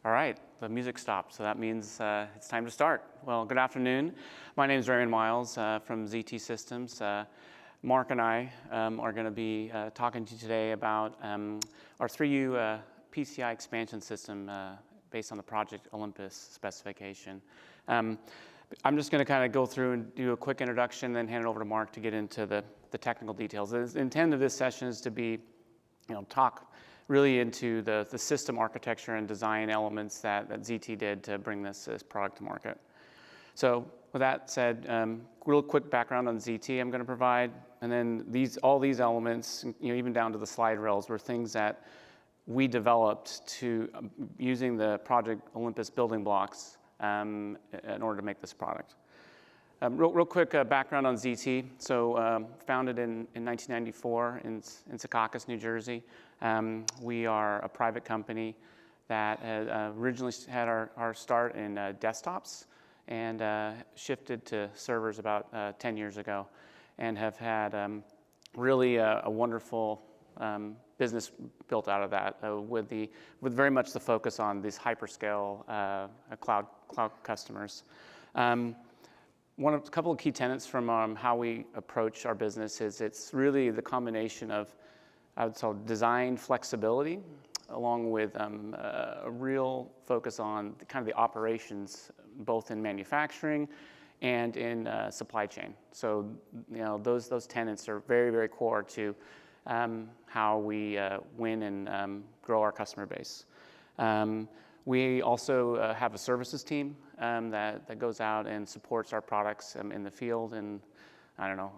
All right, the music stopped, so that means it's time to start. Well, good afternoon. My name is Raymond Miles from ZT Systems. Mark and I are going to be talking to you today about our 3U PCI expansion system based on the Project Olympus specification. I'm just going to kind of go through and do a quick introduction, then hand it over to Mark to get into the technical details. The intent of this session is to be, talk really into the system architecture and design elements that ZT did to bring this product to market. So with that said, real quick background on ZT I'm going to provide, and then all these elements, even down to the slide rails, were things that we developed using the Project Olympus Building Blocks in order to make this product. Real quick background on ZT. So founded in 1994 in Secaucus, New Jersey. We are a private company that originally had our start in desktops and shifted to servers about 10 years ago, and have had really a wonderful business built out of that with very much the focus on these hyperscale cloud customers. A couple of key tenets from how we approach our business is it's really the combination of, I would say, design flexibility, along with a real focus on kind of the operations, both in manufacturing and in supply chain. So those tenets are very, very core to how we win and grow our customer base. We also have a services team that goes out and supports our products in the field in,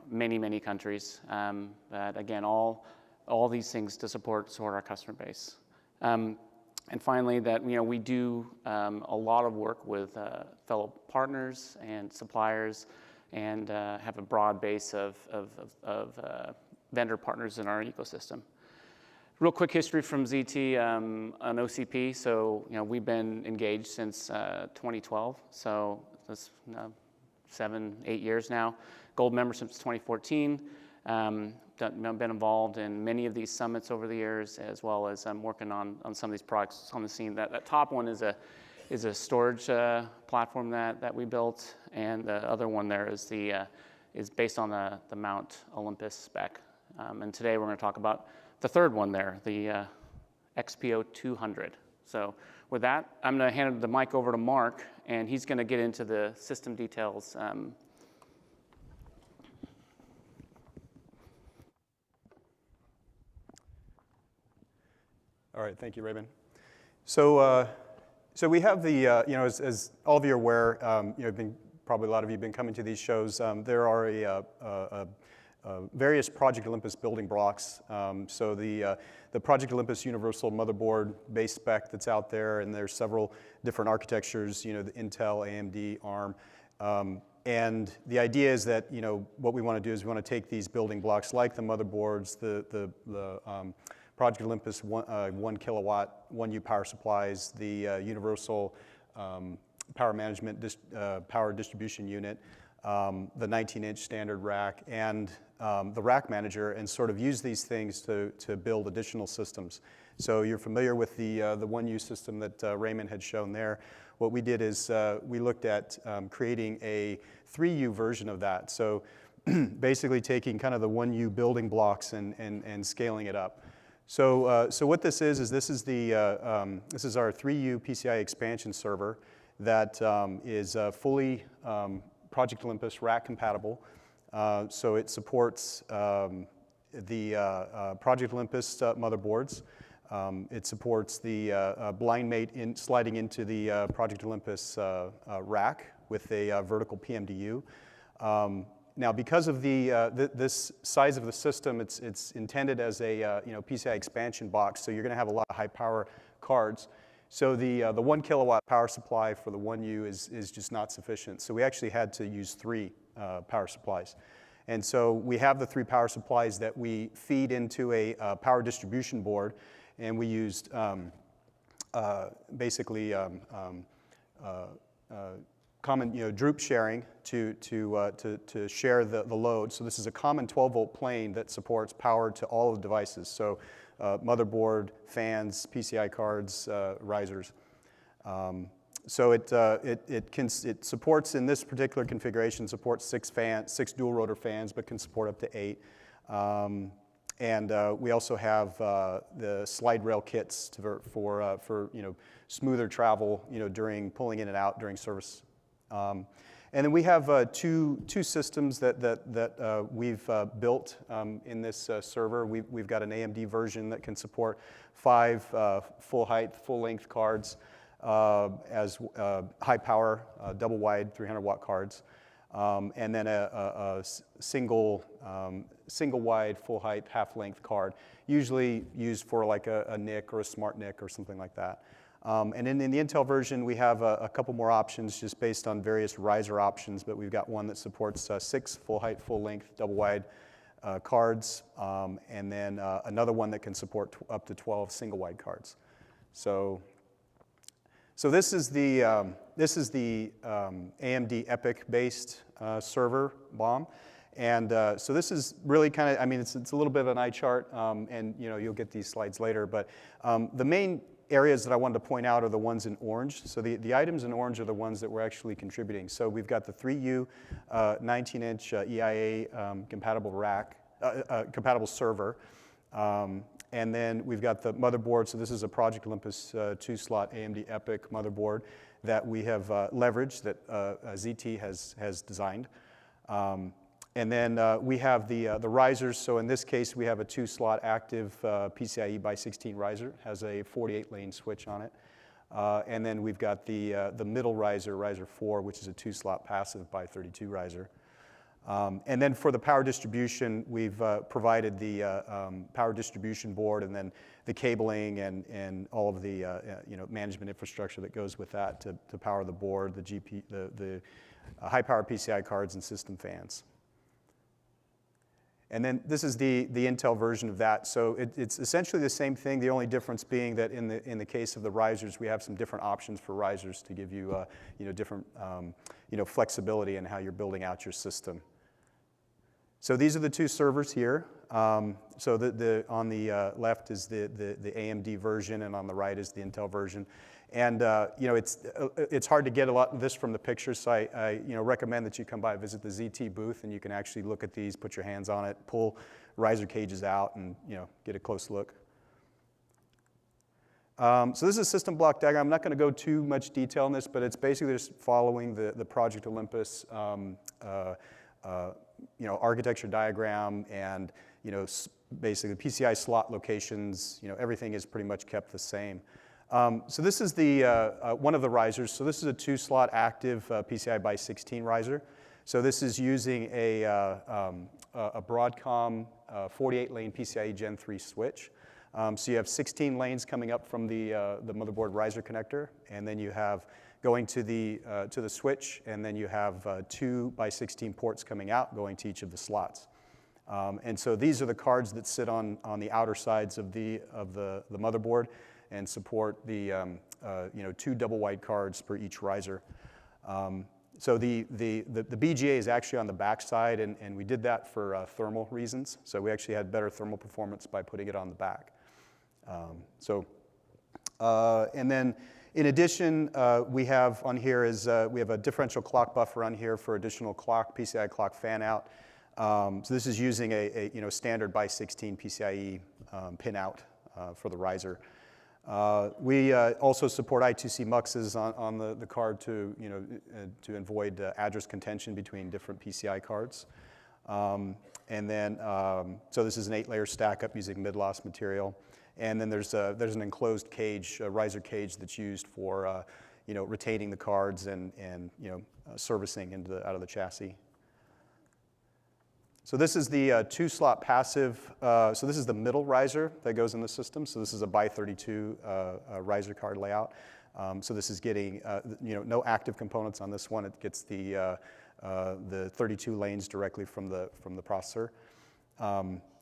many, many countries. But again, all these things to support our customer base. And finally, that we do a lot of work with fellow partners and suppliers, and have a broad base of vendor partners in our ecosystem. Real quick history from ZT on OCP. So we've been engaged since 2012. So that's 7-8 years now. Gold member since 2014. Been involved in many of these summits over the years, as well as working on some of these products on the scene. That top one is a storage platform that we built, and the other one there is based on the Mount Olympus spec. And today we're going to talk about the third one there, the XPO 200. So with that, I'm going to hand the mic over to Mark, and he's going to get into the system details. All right, thank you, Raymond. So we have the, as all of you are aware, probably a lot of you have been coming to these shows. There are various Project Olympus building blocks. So the Project Olympus Universal Motherboard base spec that's out there, and there's several different architectures, the Intel, AMD, ARM. And the idea is that, what we want to do is we want to take these building blocks like the motherboards, the Project Olympus 1 kilowatt, 1U power supplies, the Universal Power Management Power Distribution Unit, the 19-inch standard rack, and the rack manager, and sort of use these things to build additional systems. So you're familiar with the 1U system that Raymond had shown there. What we did is we looked at creating a 3U version of that. So basically taking kind of the 1U building blocks and scaling it up. So what this is this is our 3U PCIe expansion server that is fully Project Olympus rack compatible. So it supports the Project Olympus motherboards. It supports the blind mate sliding into the Project Olympus rack with a vertical PMDU. Now, because of this size of the system, it's intended as a PCI expansion box, so you're going to have a lot of high power cards. So the 1 kilowatt power supply for the 1U is just not sufficient. So we actually had to use 3 power supplies. And so we have the 3 power supplies that we feed into a power distribution board, and we used basically common droop sharing to share the load. So this is a common 12-volt plane that supports power to all of the devices. So motherboard, fans, PCI cards, risers. So it supports, in this particular configuration, supports 6 dual rotor fans, but can support up to 8. And we also have the slide rail kits for smoother travel, during pulling in and out during service. And then we have two systems that we've built in this server. We've got an AMD version that can support 5 full height, full length cards as high power, double wide 300 watt cards. And then a single wide, full height, half length card, usually used for like a NIC or a smart NIC or something like that. And in the Intel version, we have a couple more options just based on various riser options, but we've got one that supports 6 full height, full length, double wide cards, and then another one that can support up to 12 single wide cards. So this is the AMD EPYC-based server BOM, and so this is really kind of, I mean, it's a little bit of an eye chart, and you'll get these slides later. But the main areas that I wanted to point out are the ones in orange. So the items in orange are the ones that we're actually contributing. So we've got the 3U 19-inch EIA compatible rack, compatible server. And then we've got the motherboard. So this is a Project Olympus 2-slot AMD EPYC motherboard that we have leveraged, that ZT has designed. And then we have the risers. So in this case, we have a 2-slot active PCIe by 16 riser. It has a 48-lane switch on it. And then we've got the middle riser, riser 4, which is a 2-slot passive by 32 riser. And then for the power distribution, we've provided the power distribution board, and then the cabling and all of the management infrastructure that goes with that to power the board, the high power PCI cards and system fans. And then this is the Intel version of that. So it's essentially the same thing. The only difference being that in the case of the risers, we have some different options for risers to give you different flexibility in how you're building out your system. So these are the 2 servers here. So on the left is the AMD version, and on the right is the Intel version. And it's hard to get a lot of this from the pictures, so I recommend that you come by and visit the ZT booth, and you can actually look at these, put your hands on it, pull riser cages out, and get a close look. So this is a system block diagram. I'm not going to go too much detail on this, but it's basically just following the Project Olympus architecture diagram, and basically PCI slot locations. Everything is pretty much kept the same. So this is one of the risers. So this is a 2-slot active PCI by 16 riser. So this is using a Broadcom 48-lane PCIe Gen 3 switch. So you have 16 lanes coming up from the motherboard riser connector, and then you have going to the switch, and then you have 2 by 16 ports coming out, going to each of the slots. And so these are the cards that sit on the outer sides of the motherboard, and support the 2 double wide cards per each riser. So the BGA is actually on the back side, and we did that for thermal reasons. So we actually had better thermal performance by putting it on the back. And then in addition, we have on here we have a differential clock buffer on here for additional clock, PCI clock fan out. So this is using a standard by 16 PCIe pin out for the riser. We also support I2C muxes on the card to avoid address contention between different PCI cards. And then, so this is an 8-layer stack up using mid-loss material. And then there's an enclosed cage, a riser cage that's used for retaining the cards and servicing out of the chassis. So this is the 2-slot passive. So this is the middle riser that goes in the system. So this is a by 32 riser card layout. So this is getting no active components on this one. It gets the 32 lanes directly from the processor.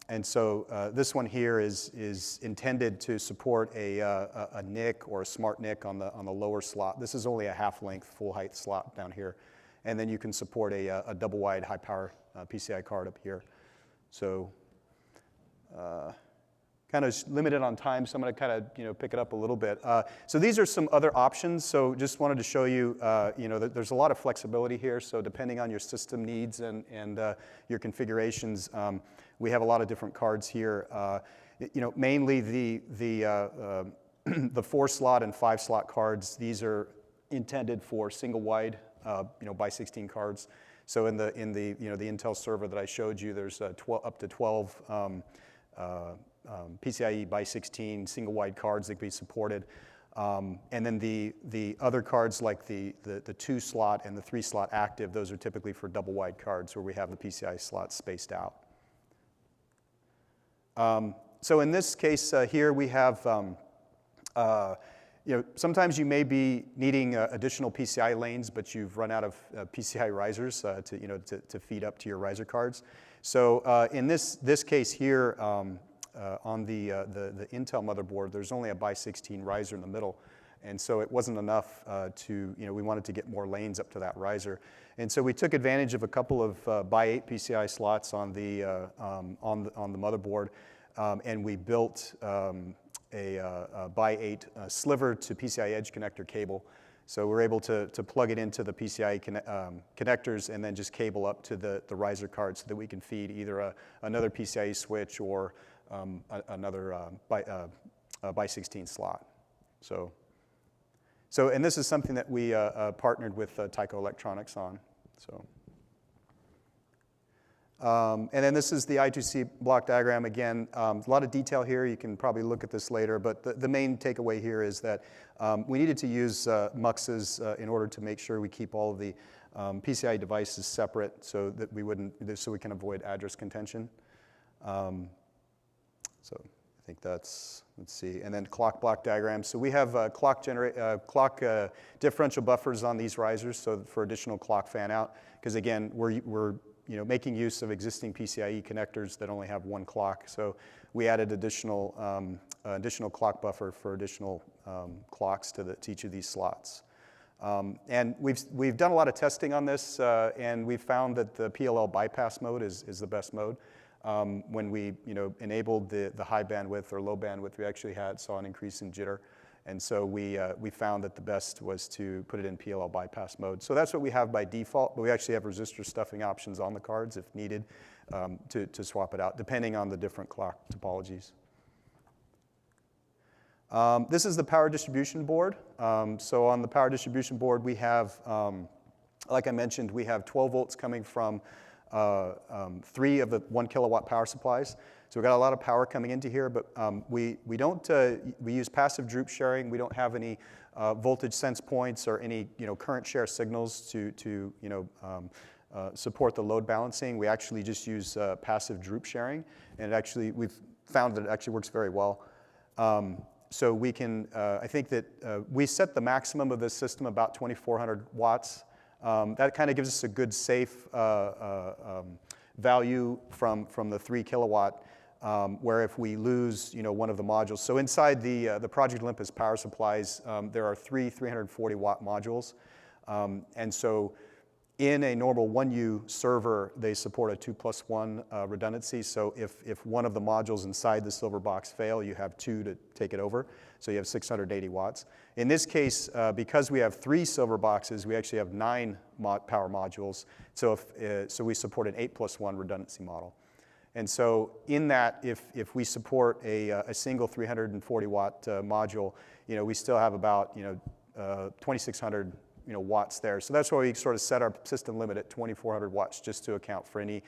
And so this one here is intended to support a NIC or a smart NIC on the lower slot. This is only a half-length, full-height slot down here. And then you can support a double-wide high-power PCI card up here. So, kind of limited on time, so I'm going to kind of pick it up a little bit. So these are some other options. So just wanted to show you, that there's a lot of flexibility here. So depending on your system needs and your configurations, we have a lot of different cards here. Mainly the 4-slot and 5-slot cards. These are intended for single wide, by 16 cards. So in the Intel server that I showed you, there's up to 12 PCIe by 16 single wide cards that can be supported. And then the other cards like the 2-slot and the 3-slot active, those are typically for double wide cards where we have the PCIe slots spaced out. So in this case here we have, sometimes you may be needing additional PCI lanes, but you've run out of PCI risers to feed up to your riser cards. So in this case here, on the Intel motherboard, there's only a by 16 riser in the middle, and so it wasn't enough we wanted to get more lanes up to that riser, and so we took advantage of a couple of by 8 PCI slots on the motherboard, and we built a by 8 sliver to PCI Edge connector cable. So we're able to plug it into the PCIe connectors and then just cable up to the riser card so that we can feed either another PCIe switch or another by 16 slot. And this is something that we partnered with Tyco Electronics on. And then this is the I2C block diagram again. A lot of detail here. You can probably look at this later, but the main takeaway here is that we needed to use muxes in order to make sure we keep all of the PCIe devices separate so that so we can avoid address contention. So I think that's, let's see, and then clock block diagram. So we have clock differential buffers on these risers, so for additional clock fan out, because again, we're making use of existing PCIe connectors that only have one clock. So we added additional clock buffer for additional clocks to each of these slots. And we've done a lot of testing on this, and we've found that the PLL bypass mode is the best mode. When we enabled the high bandwidth or low bandwidth, we actually saw an increase in jitter. And so we found that the best was to put it in PLL bypass mode. So that's what we have by default, but we actually have resistor stuffing options on the cards if needed to swap it out, depending on the different clock topologies. This is the power distribution board. So on the power distribution board, we have, like I mentioned, we have 12 volts coming from 3 of the 1 kilowatt power supplies. So we've got a lot of power coming into here, but we use passive droop sharing. We don't have any voltage sense points or any current share signals to support the load balancing. We actually just use passive droop sharing, and we've found that it actually works very well. So we can, I think that we set the maximum of this system about 2,400 watts. That kind of gives us a good safe value from the 3 kilowatt, where if we lose one of the modules. So inside the Project Olympus power supplies, there are 3 340 watt modules. And so in a normal 1U server, they support a 2+1 redundancy. So if one of the modules inside the silver box fail, you have 2 to take it over. So you have 680 watts. In this case, because we have 3 silver boxes, we actually have 9 power modules. So so we support an 8+1 redundancy model. And so in that, if we support a single 340 watt module, we still have about 2,600 watts there. So that's why we sort of set our system limit at 2,400 watts, just to account for any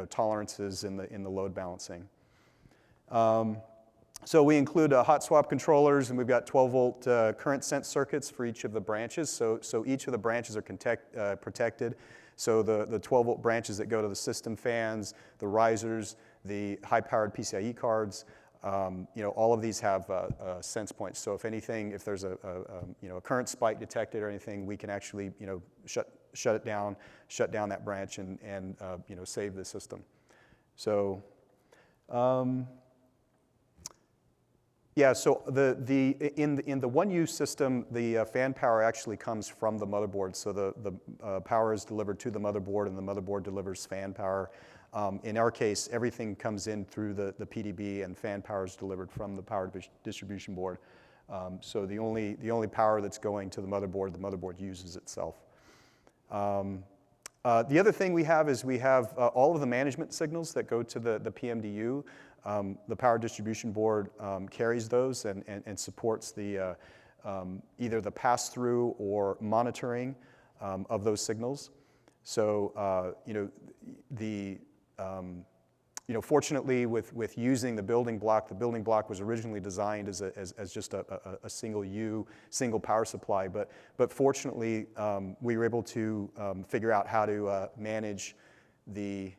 tolerances in the load balancing. So we include hot swap controllers, and we've got 12 volt current sense circuits for each of the branches. So each of the branches are protected. So the 12 volt branches that go to the system fans, the risers, the high powered PCIe cards, all of these have sense points. So if anything, if there's a current spike detected or anything, we can actually shut it down, shut down that branch, and save the system. So Yeah, so in the 1U system, the fan power actually comes from the motherboard. So the power is delivered to the motherboard, and the motherboard delivers fan power. In our case, everything comes in through the PDB, and fan power is delivered from the power distribution board. So the only power that's going to the motherboard uses itself. The other thing we have is we have all of the management signals that go to the PMDU. The power distribution board carries those and supports the either the pass-through or monitoring of those signals. So fortunately, with using the building block was originally designed as just a single power supply. But fortunately, we were able to figure out how to manage the.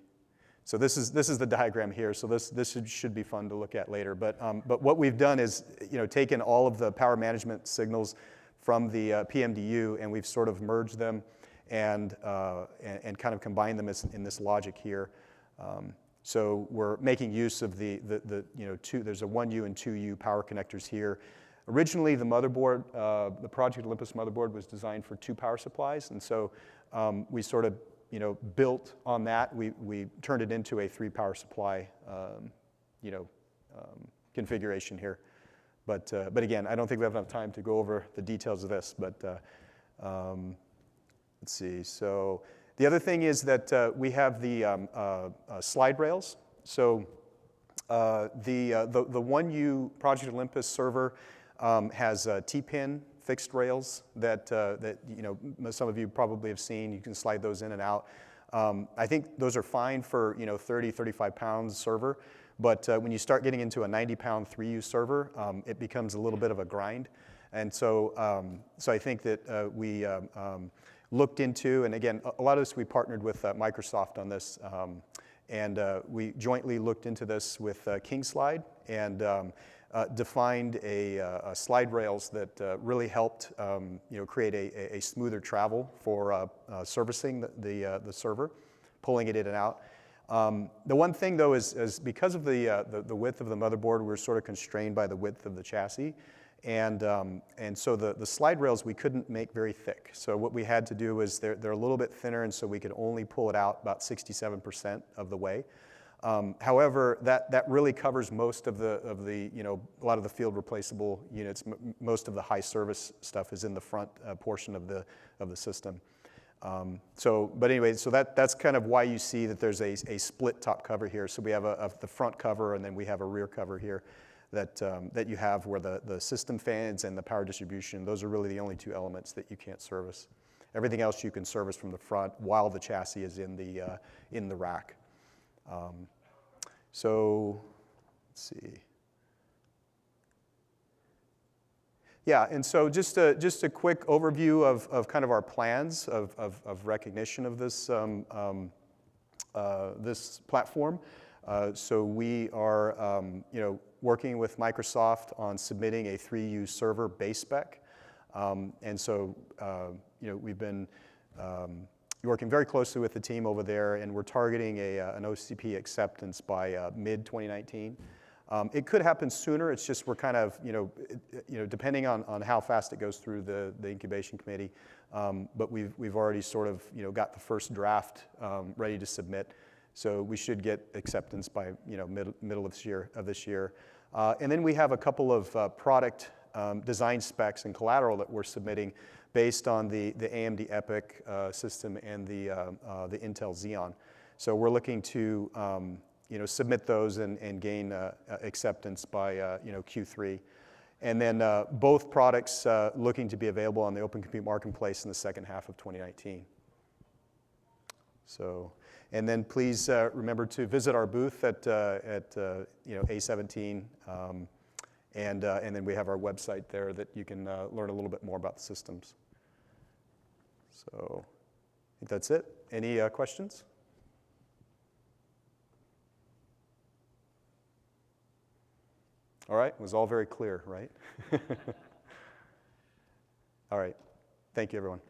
So this is the diagram here. So this should be fun to look at later. But what we've done is taken all of the power management signals from the PMDU, and we've sort of merged them and kind of combined them in this logic here. So we're making use of the there's a 1U and 2U power connectors here. Originally, the motherboard, the Project Olympus motherboard, was designed for 2 power supplies, and so we sort of built on that. We turned it into a 3 power supply configuration here. But again, I don't think we have enough time to go over the details of this. But let's see. So the other thing is that we have the slide rails. So the 1U Project Olympus server has T-pin fixed rails that some of you probably have seen. You can slide those in and out. I think those are fine for 30, 35 pounds server. But when you start getting into a 90-pound 3U server, it becomes a little bit of a grind. And so I think that we looked into, and again, a lot of this we partnered with Microsoft on this, and we jointly looked into this with KingSlide and defined a slide rails that really helped create a smoother travel for servicing the server, pulling it in and out. The one thing though is because of the width of the motherboard, we're sort of constrained by the width of the chassis. And so the slide rails we couldn't make very thick. So what we had to do is they're a little bit thinner, and so we could only pull it out about 67% of the way. However, that really covers most of the a lot of the field replaceable units. Most of the high service stuff is in the front portion of the system. But anyway, so that's kind of why you see that there's a split top cover here. So we have the front cover, and then we have a rear cover here that you have where the system fans and the power distribution, those are really the only 2 elements that you can't service. Everything else you can service from the front while the chassis is in the rack. So let's see. Yeah, and so just a quick overview of kind of our plans of recognition of this this platform. So we are working with Microsoft on submitting a 3U server base spec, and so we've been working very closely with the team over there, and we're targeting an OCP acceptance by mid-2019. It could happen sooner. It's just we're kind of depending on how fast it goes through the incubation committee. But we've already sort of got the first draft ready to submit, so we should get acceptance by middle of this year. And then we have a couple of product design specs and collateral that we're submitting based on the AMD EPYC system and the Intel Xeon. So we're looking to submit those and gain acceptance by Q3. And then both products looking to be available on the Open Compute Marketplace in the second half of 2019. So, and then please remember to visit our booth at A17, and then we have our website there that you can learn a little bit more about the systems. So I think that's it. Any questions? All right, it was all very clear, right? All right, thank you, everyone.